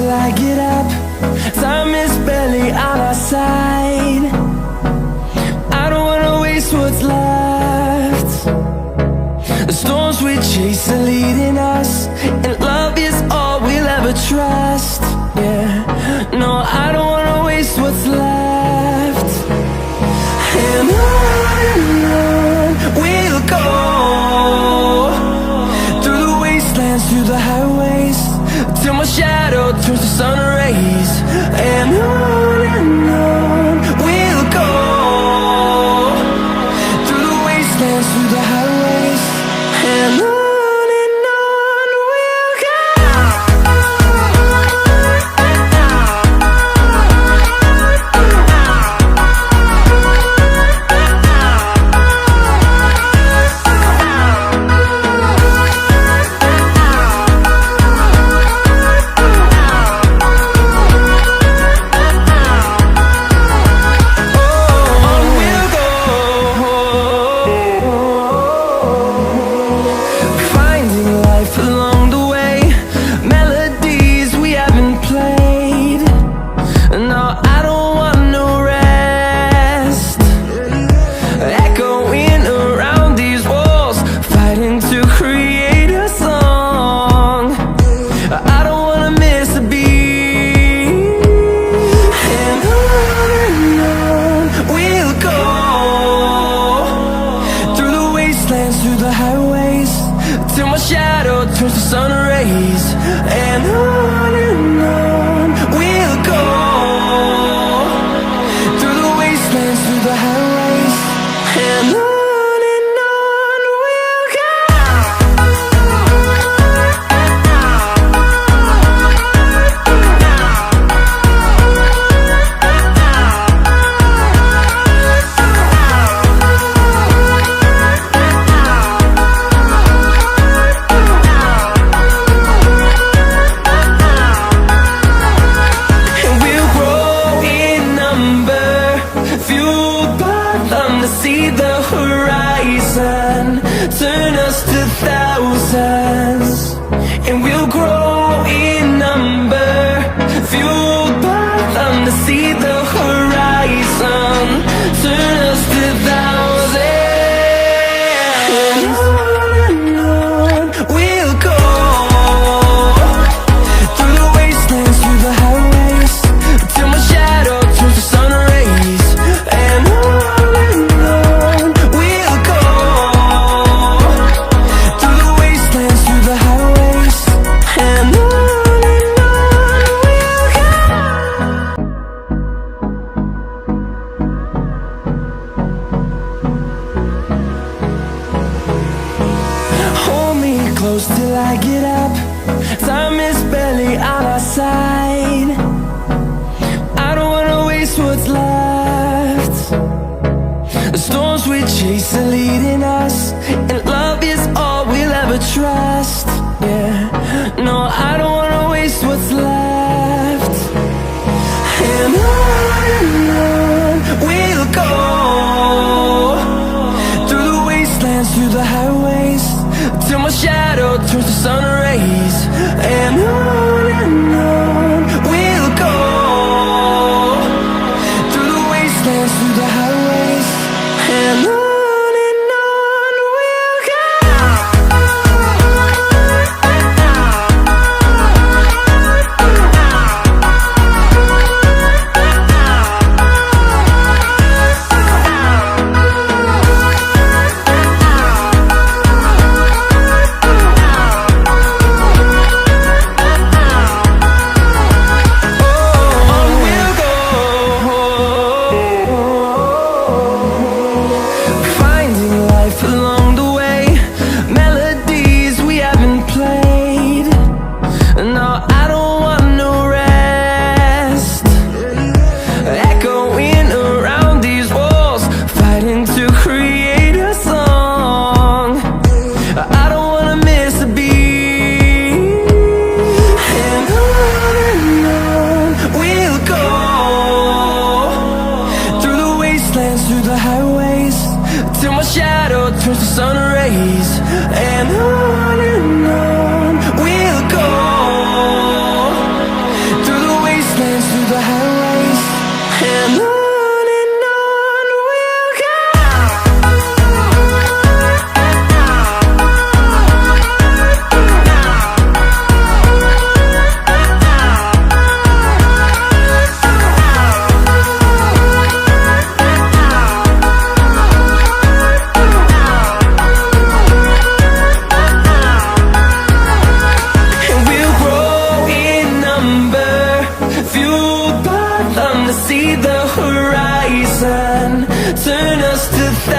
till I get up. Time is barely on our side. I don't wanna waste what's left. The storms we chase are leading us, and love is all we'll ever trust. Yeah, no, I don't wanna waste what's left. And on we'll go, through the wastelands, through the highways, till my shadow turns to sun rays. And on we'll go, through the wastelands, through the highways, and on. Through the highways, till my shadow turns to sun rays. And on we'll go, through the wastelands, through the highways, and on. See the horizon turn us to thousands, and we'll grow in number, fueled by them. To see the horizon turn us to thousands, and on we'll go, through the wastelands, through the highways, till my shadow turns to sun rays. And close till I get up. Time is barely on our side. I don't wanna waste what's left. The storms we chase are leading us, and love is all we'll ever trust. Yeah, no, I don't wanna waste what's left. And on we'll go, through the wastelands, through the highways, till my shadow turns to sun rays. And on we'll go, through the wastelands, through the highways, and on. turns to sun rays, and on we'll go 100,000